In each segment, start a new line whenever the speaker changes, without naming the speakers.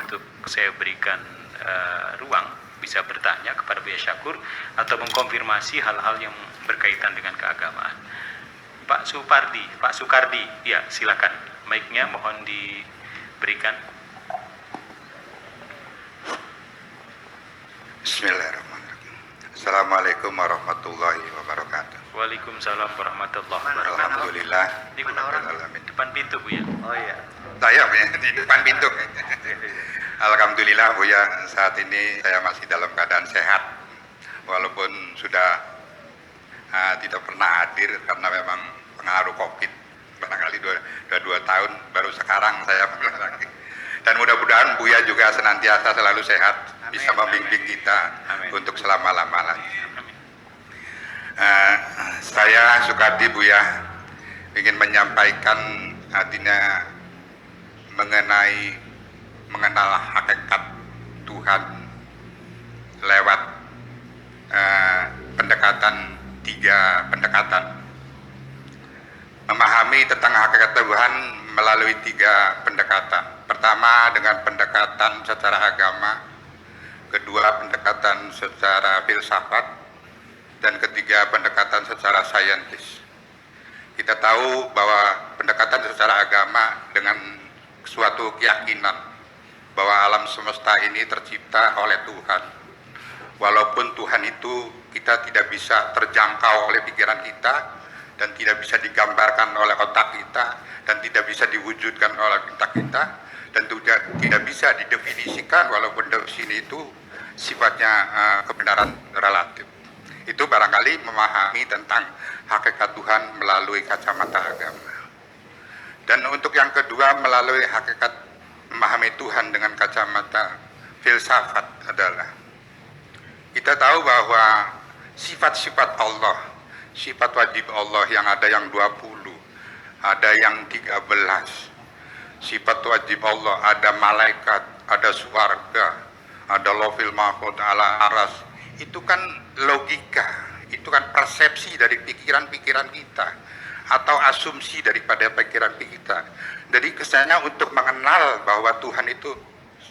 untuk saya berikan ruang bisa bertanya kepada Buya Syakur atau mengkonfirmasi hal-hal yang berkaitan dengan keagamaan. Pak Sukardi, ya silakan. Mic-nya mohon diberikan.
Bismillahirrahmanirrahim. Assalamualaikum warahmatullahi wabarakatuh.
Waalaikumsalam warahmatullahi wabarakatuh.
Alhamdulillah.
Ini depan pintu, Bu ya.
Oh iya.
Saya ya, di depan pintu. Alhamdulillah Bu ya, saat ini saya masih dalam keadaan sehat. Walaupun sudah tidak pernah hadir karena memang pengaruh COVID. Barangkali dua tahun, baru sekarang saya lagi. Dan mudah-mudahan Buya juga senantiasa selalu sehat, bisa membimbing kita untuk selama-lamanya. Saya Sukardi Buya ingin menyampaikan artinya mengenal hakikat Tuhan lewat tiga pendekatan. Memahami tentang hakikat Tuhan melalui tiga pendekatan. Pertama dengan pendekatan secara agama, kedua pendekatan secara filsafat, dan ketiga pendekatan secara saintis. Kita tahu bahwa pendekatan secara agama dengan suatu keyakinan bahwa alam semesta ini tercipta oleh Tuhan. Walaupun Tuhan itu kita tidak bisa terjangkau oleh pikiran kita, dan tidak bisa digambarkan oleh otak kita, dan tidak bisa diwujudkan oleh otak kita, dan tidak bisa didefinisikan, walaupun definisi itu sifatnya kebenaran relatif. Itu barangkali memahami tentang hakikat Tuhan melalui kacamata agama. Dan untuk yang kedua, melalui hakikat memahami Tuhan dengan kacamata filsafat adalah kita tahu bahwa sifat-sifat Allah, sifat wajib Allah yang ada yang 20, ada yang 13. Sifat wajib Allah, ada malaikat, ada surga, ada lofil mahfud ala aras. Itu kan logika, itu kan persepsi dari pikiran-pikiran kita, atau asumsi daripada pikiran kita. Jadi kesannya untuk mengenal bahwa Tuhan itu,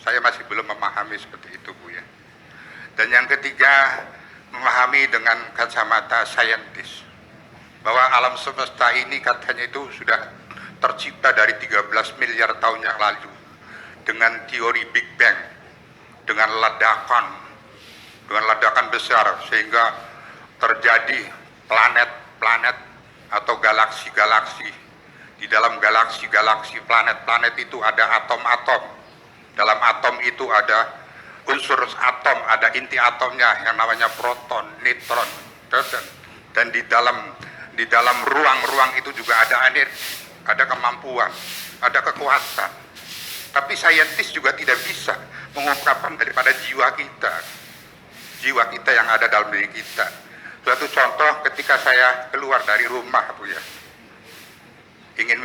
saya masih belum memahami seperti itu Bu ya. Dan yang ketiga, memahami dengan kacamata saintis, bahwa alam semesta ini katanya itu sudah tercipta dari 13 miliar tahun yang lalu dengan teori Big Bang, dengan ledakan besar sehingga terjadi planet-planet atau galaksi-galaksi. Di dalam galaksi-galaksi, planet-planet itu ada atom-atom. Dalam atom itu ada unsur atom, ada inti atomnya yang namanya proton, neutron, dan di dalam ruang-ruang itu juga ada energi, ada kemampuan, ada kekuatan. Tapi saintis juga tidak bisa mengungkapkan daripada jiwa kita yang ada dalam diri kita. Suatu contoh ketika saya keluar dari rumah Bu ya, ingin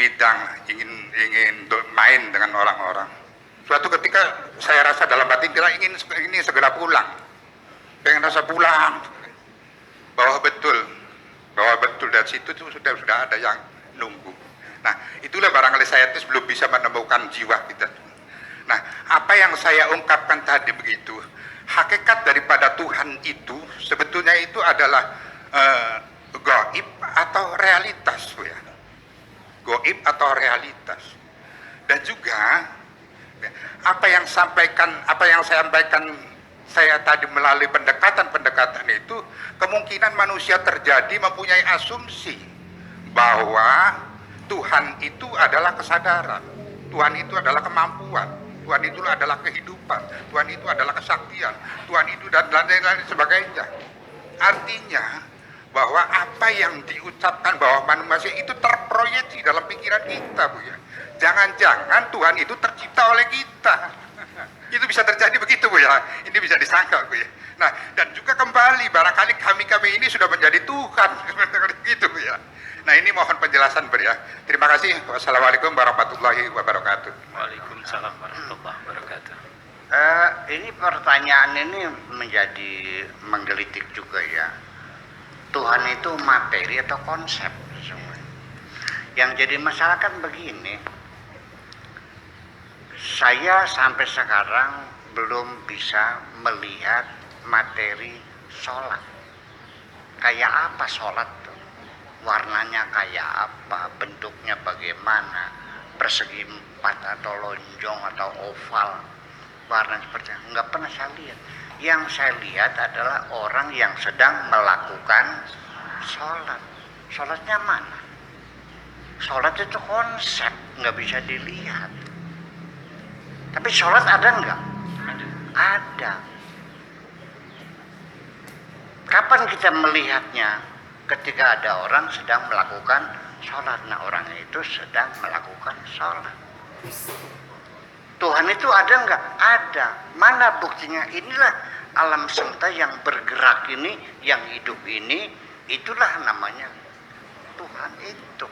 main dengan orang-orang. Suatu ketika saya rasa dalam batin kita ingin segera pulang, pengen rasa pulang, bahwa betul dari situ sudah ada yang nunggu. Nah, itulah barangkali saintis belum bisa menemukan jiwa kita. Nah, apa yang saya ungkapkan tadi begitu, hakikat daripada Tuhan itu sebetulnya itu adalah gaib atau realitas ya. Gaib atau realitas. Dan juga apa yang saya sampaikan saya tadi melalui pendekatan-pendekatan itu, kemungkinan manusia terjadi mempunyai asumsi bahwa Tuhan itu adalah kesadaran, Tuhan itu adalah kemampuan, Tuhan itu adalah kehidupan, Tuhan itu adalah kesaktian, Tuhan itu dan lain-lain sebagainya. Artinya bahwa apa yang diucapkan bahwa manusia itu terproyeksi dalam pikiran kita Bu ya. Jangan-jangan Tuhan itu tercipta oleh kita. Itu bisa terjadi begitu Bu ya. Ini bisa disangka Bu ya. Nah, dan juga kembali barangkali kami ini sudah menjadi Tuhan gitu Bu ya. Nah, ini mohon penjelasan Bu ya. Terima kasih. Wassalamualaikum warahmatullahi wabarakatuh.
Waalaikumsalam warahmatullahi wabarakatuh.
Ini pertanyaan ini menjadi menggelitik juga ya. Tuhan itu materi atau konsep? Yang jadi masalah kan begini, Saya sampai sekarang belum bisa melihat materi sholat. Kayak apa sholat tuh? Warnanya kayak apa? Bentuknya bagaimana? Persegi empat atau lonjong atau oval? Warna seperti itu. Nggak pernah saya lihat. Yang saya lihat adalah orang yang sedang melakukan sholat. Sholatnya mana? Sholat itu konsep, nggak bisa dilihat. Tapi sholat ada nggak? Ada. Kapan kita melihatnya? Ketika ada orang sedang melakukan sholat. Nah, orang itu sedang melakukan sholat. Tuhan itu ada nggak? Ada. Mana buktinya? Inilah alam semesta yang bergerak ini, yang hidup ini, itulah namanya Tuhan itu.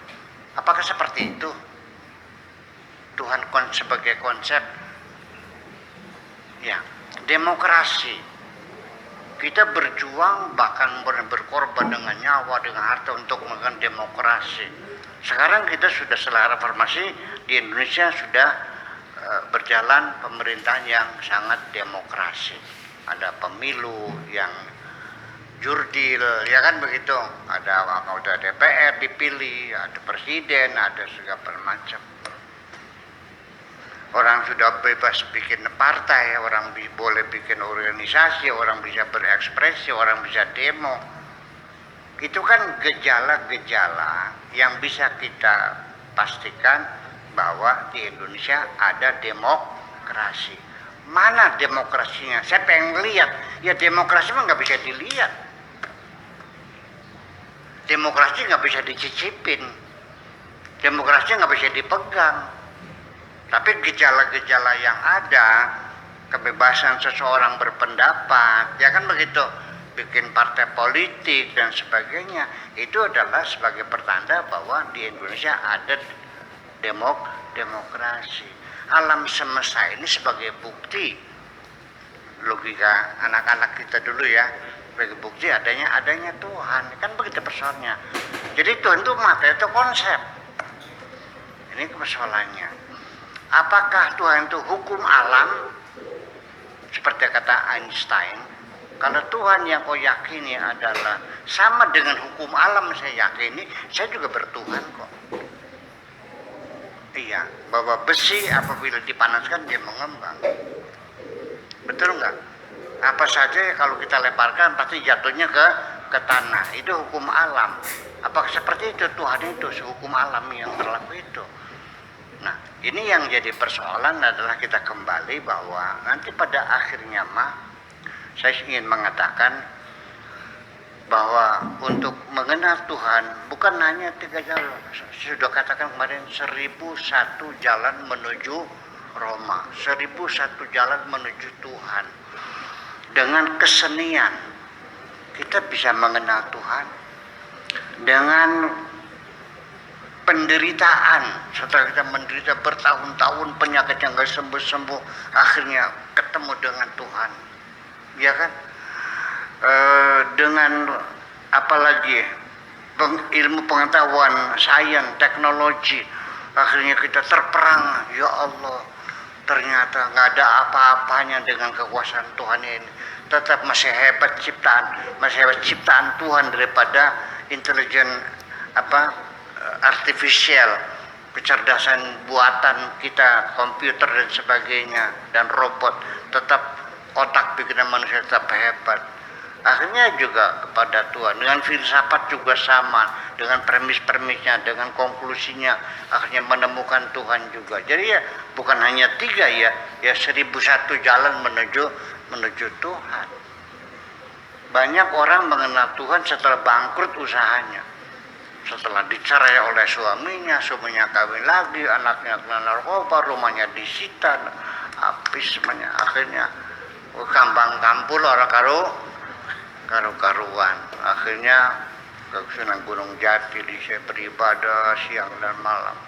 Apakah seperti itu? Tuhan sebagai konsep, ya, demokrasi. Kita berjuang bahkan berkorban dengan nyawa, dengan harta untuk melakukan demokrasi. Sekarang kita sudah setelah reformasi di Indonesia sudah berjalan pemerintahan yang sangat demokrasi. Ada pemilu yang jurdil, ya kan begitu. Ada anggota DPR dipilih, ada presiden, ada segala macam. Orang sudah bebas bikin partai, orang boleh bikin organisasi, orang bisa berekspresi, orang bisa demo. Itu kan gejala-gejala yang bisa kita pastikan bahwa di Indonesia ada demokrasi. Mana demokrasinya? Saya pengen lihat. Ya demokrasi mah nggak bisa dilihat. Demokrasi nggak bisa dicicipin. Demokrasi nggak bisa dipegang. Tapi gejala-gejala yang ada, kebebasan seseorang berpendapat, ya kan begitu, bikin partai politik dan sebagainya, itu adalah sebagai pertanda bahwa di Indonesia ada demokrasi. Alam semesta ini sebagai bukti, logika anak-anak kita dulu ya, sebagai bukti adanya Tuhan, kan begitu persoalannya. Jadi Tuhan itu materi itu konsep. Ini persoalannya. Apakah Tuhan itu hukum alam? Seperti kata Einstein, kalau Tuhan yang kau yakini adalah sama dengan hukum alam saya yakini, saya juga bertuhan kok. Iya, bahwa besi apabila dipanaskan dia mengembang. Betul nggak? Apa saja kalau kita lemparkan pasti jatuhnya ke tanah. Itu hukum alam. Apakah seperti itu Tuhan itu sehukum alam yang berlaku itu? Nah, ini yang jadi persoalan adalah kita kembali bahwa nanti pada akhirnya saya ingin mengatakan bahwa untuk mengenal Tuhan bukan hanya 3 jalan. Saya sudah katakan kemarin 1001 jalan menuju Roma, 1001 jalan menuju Tuhan. Dengan kesenian kita bisa mengenal Tuhan. Dengan penderitaan, setelah kita menderita bertahun-tahun penyakit yang gak sembuh-sembuh, akhirnya ketemu dengan Tuhan, ya kan? Dengan apalagi ilmu pengetahuan, sains, teknologi, akhirnya kita terperang. Ya Allah, ternyata nggak ada apa-apanya dengan kekuasaan Tuhan ini. Tetap masih hebat ciptaan Tuhan daripada intelijen artifisial, kecerdasan buatan kita, komputer dan sebagainya, dan robot. Tetap otak pikiran manusia tetap hebat. Akhirnya juga kepada Tuhan, dengan filsafat juga sama, dengan premis-premisnya, dengan konklusinya, akhirnya menemukan Tuhan juga. Jadi ya bukan hanya 3 ya 1001 jalan menuju Tuhan. Banyak orang mengenal Tuhan setelah bangkrut usahanya. Setelah dicerai oleh suaminya kawin lagi, anaknya kena narkoba, rumahnya disita, habis semuanya. Akhirnya kambang kampul orang karuan. Akhirnya ke Sunan Gunung Jati saya beribadah siang dan malam.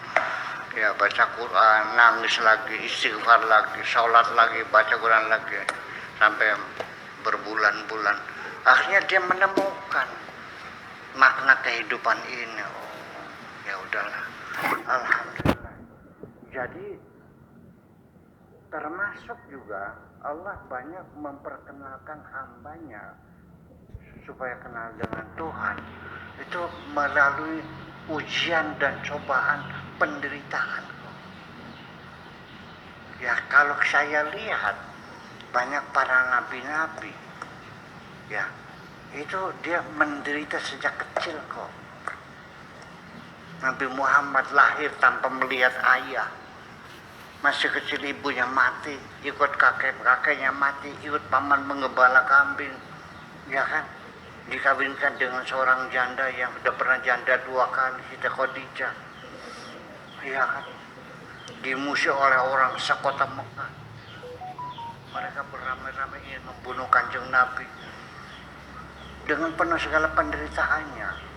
Ya baca Quran, nangis lagi, istighfar lagi, sholat lagi, baca Quran lagi, sampai berbulan-bulan. Akhirnya dia menemukan makna kehidupan ini. Oh, ya udahlah, alhamdulillah. Jadi termasuk juga Allah banyak memperkenalkan hambanya supaya kenal dengan Tuhan itu melalui ujian dan cobaan penderitaan. Ya kalau saya lihat banyak para nabi-nabi, ya itu dia menderita sejak kecil kok. Nabi Muhammad lahir tanpa melihat ayah, masih kecil ibunya mati, ikut kakeknya mati, ikut paman mengembala kambing, ya kan? Dikawinkan dengan seorang janda yang sudah pernah janda 2 kali, Siti Khadijah, ya kan? Dimusuhi oleh orang sekota Mekah. Mereka beramai-ramai ingin membunuh Kanjeng Nabi dengan penuh segala penderitaannya.